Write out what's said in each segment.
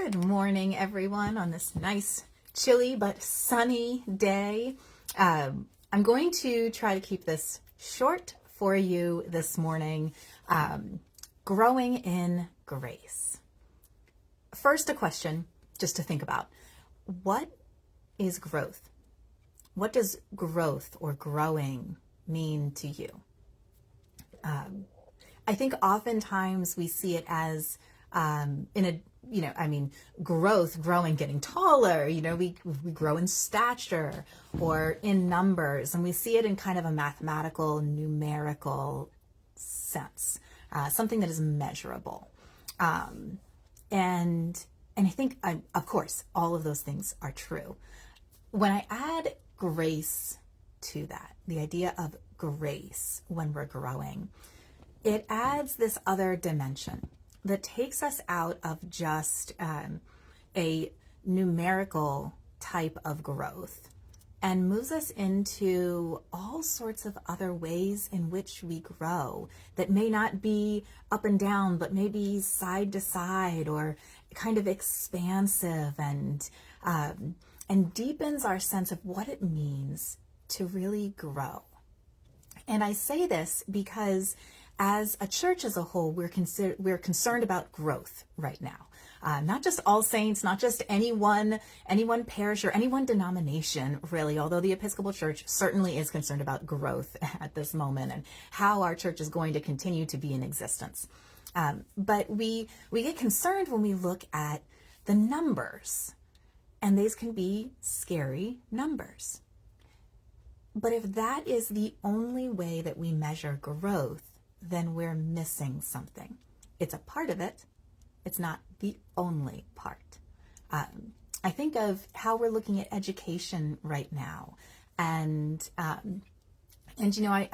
Good morning, everyone, on this nice, chilly but sunny day. I'm going to try to keep this short for you this morning. Growing in grace. First, a question just to think about. What is growth? What does growth or growing mean to you? I think oftentimes we see it as growth, growing, getting taller, we grow in stature or in numbers, and we see it in kind of a mathematical, numerical sense, something that is measurable. And I think, of course, all of those things are true. When I add grace to that, the idea of grace when we're growing, it adds this other dimension that takes us out of just a numerical type of growth and moves us into all sorts of other ways in which we grow that may not be up and down, but maybe side to side or kind of expansive and deepens our sense of what it means to really grow. And I say this because as a church as a whole, we're concerned about growth right now. Not just All Saints, not just any one parish or any one denomination, really, although the Episcopal Church certainly is concerned about growth at this moment and how our church is going to continue to be in existence. But we get concerned when we look at the numbers, and these can be scary numbers. But if that is the only way that we measure growth, then we're missing something. It's a part of it. It's not the only part. I think of how we're looking at education right now. And I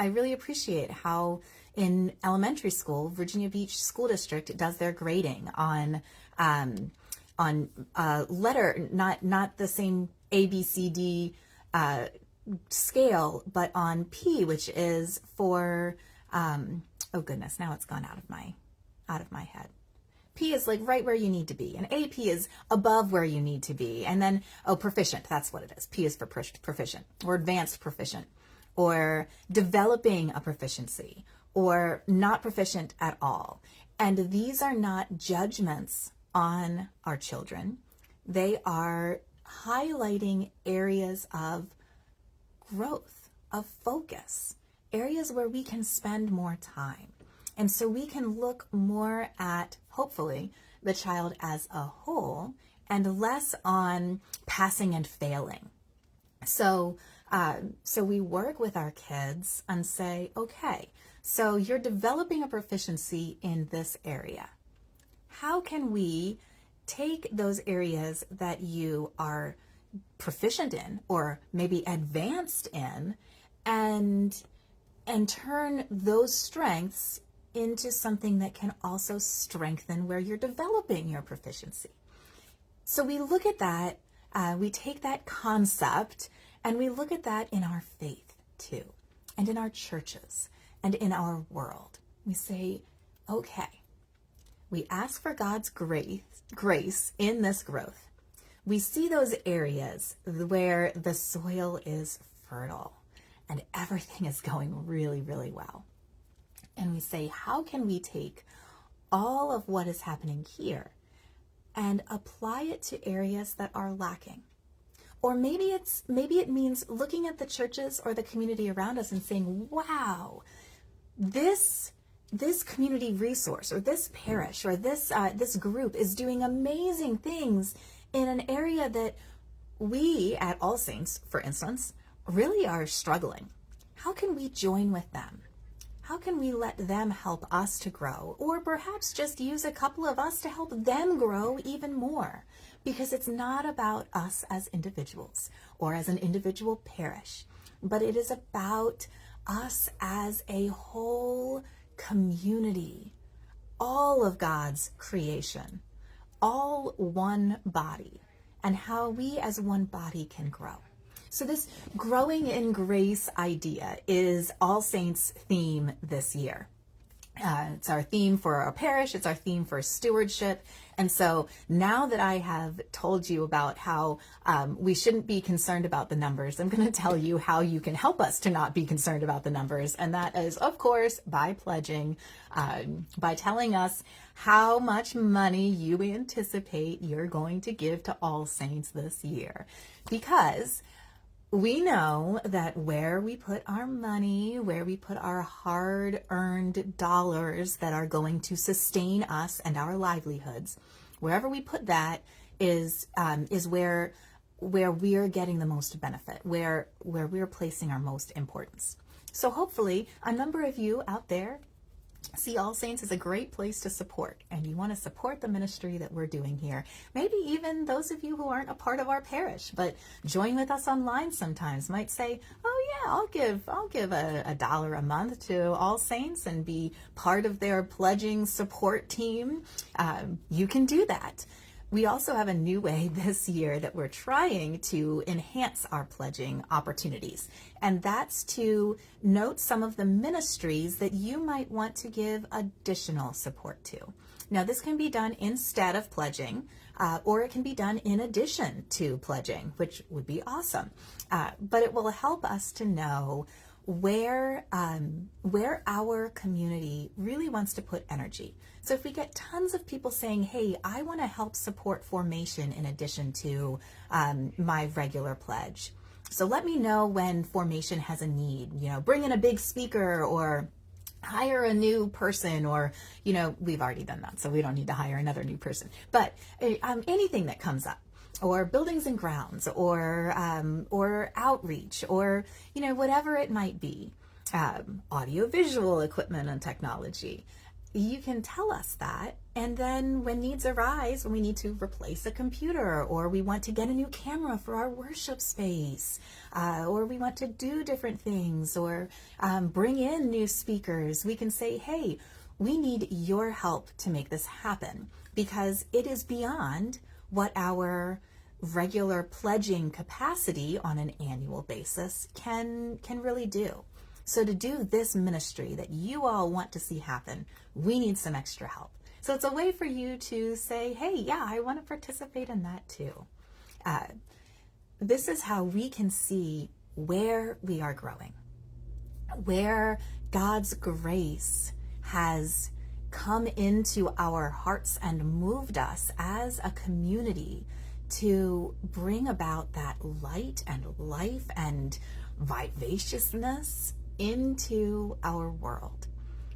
really appreciate how in elementary school, Virginia Beach School District does their grading on letter, not the same A, B, C, D scale, but on P, which is for oh goodness, now it's gone out of my head. P is like right where you need to be, and AP is above where you need to be, and then proficient, that's what it is. P is for proficient or advanced proficient, or developing a proficiency, or not proficient at all. And these are not judgments on our children. They are highlighting areas of growth, of focus, areas where we can spend more time. And so we can look more at, hopefully, the child as a whole and less on passing and failing. So we work with our kids and say, okay, so you're developing a proficiency in this area. How can we take those areas that you are proficient in or maybe advanced in and turn those strengths into something that can also strengthen where you're developing your proficiency? So we look at that, we take that concept and we look at that in our faith too, and in our churches and in our world. We say, okay, we ask for God's grace in this growth. We see those areas where the soil is fertile and everything is going really, really well. And we say, how can we take all of what is happening here and apply it to areas that are lacking? Or maybe it means looking at the churches or the community around us and saying, wow, this community resource or this parish or this group is doing amazing things in an area that we at All Saints, for instance, really are struggling. How can we join with them? How can we let them help us to grow? Or perhaps just use a couple of us to help them grow even more? Because it's not about us as individuals or as an individual parish, but it is about us as a whole community, all of God's creation, all one body, and how we as one body can grow. So this growing in grace idea is All Saints' theme this year. It's our theme for our parish. It's our theme for stewardship. And so now that I have told you about how we shouldn't be concerned about the numbers, I'm going to tell you how you can help us to not be concerned about the numbers. And that is, of course, by pledging, by telling us how much money you anticipate you're going to give to All Saints this year. Because we know that where we put our money, where we put our hard-earned dollars that are going to sustain us and our livelihoods, wherever we put that is where we're getting the most benefit, where we're placing our most importance. So hopefully a number of you out there see All Saints as a great place to support, and you want to support the ministry that we're doing here. Maybe even those of you who aren't a part of our parish, but join with us online sometimes, might say, oh yeah, I'll give a dollar a month to All Saints and be part of their pledging support team. You can do that. We also have a new way this year that we're trying to enhance our pledging opportunities, and that's to note some of the ministries that you might want to give additional support to. Now, this can be done instead of pledging, or it can be done in addition to pledging, which would be awesome. But it will help us to know where our community really wants to put energy. So if we get tons of people saying, hey, I want to help support formation in addition to my regular pledge. So let me know when formation has a need, bring in a big speaker or hire a new person, or, we've already done that, so we don't need to hire another new person. But anything that comes up, or buildings and grounds, or outreach, or, whatever it might be, audiovisual equipment and technology. You can tell us that, and then when needs arise, when we need to replace a computer, or we want to get a new camera for our worship space, or we want to do different things, or bring in new speakers, we can say, hey, we need your help to make this happen, because it is beyond what our regular pledging capacity on an annual basis can really do. So to do this ministry that you all want to see happen, we need some extra help. So it's a way for you to say, hey, yeah, I want to participate in that too. This is how we can see where we are growing, where God's grace has come into our hearts and moved us as a community to bring about that light and life and vivaciousness into our world.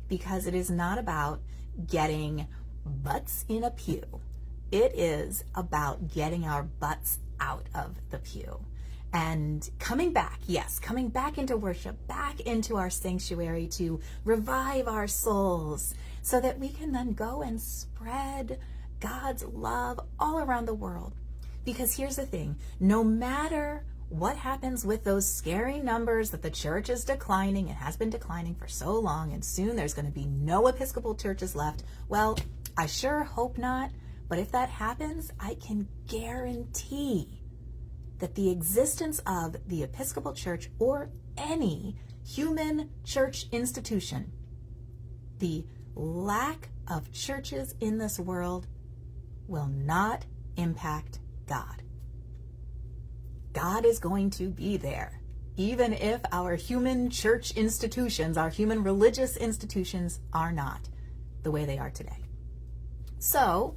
Because it is not about getting butts in a pew. It is about getting our butts out of the pew and coming back into worship, back into our sanctuary to revive our souls so that we can then go and spread God's love all around the world. Because here's the thing, no matter what happens with those scary numbers that the church is declining and has been declining for so long, and soon there's going to be no Episcopal churches left. Well, I sure hope not, but if that happens, I can guarantee that the existence of the Episcopal Church or any human church institution, the lack of churches in this world will not impact God. God is going to be there, even if our human church institutions, our human religious institutions are not the way they are today. So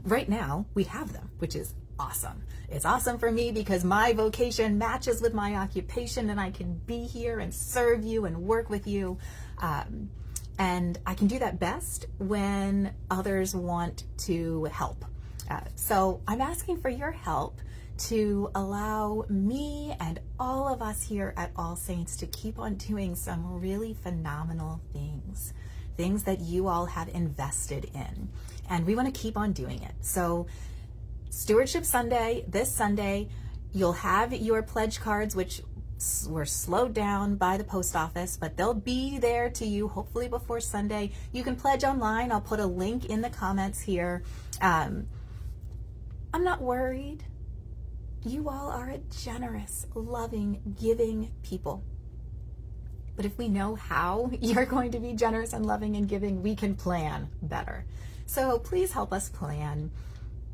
right now we have them, which is awesome. It's awesome for me because my vocation matches with my occupation and I can be here and serve you and work with you. And I can do that best when others want to help. So I'm asking for your help to allow me and all of us here at All Saints to keep on doing some really phenomenal things that you all have invested in. And we want to keep on doing it. So Stewardship Sunday, this Sunday, you'll have your pledge cards, which were slowed down by the post office, but they'll be there to you hopefully before Sunday. You can pledge online. I'll put a link in the comments here. I'm not worried. You all are a generous, loving, giving people. But if we know how you're going to be generous and loving and giving, we can plan better. So please help us plan.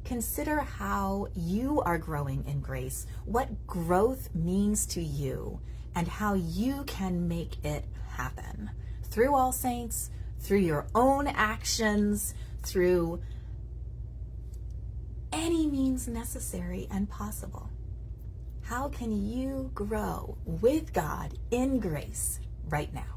Consider how you are growing in grace, what growth means to you, and how you can make it happen through All Saints, through your own actions, through any means necessary and possible. How can you grow with God in grace right now?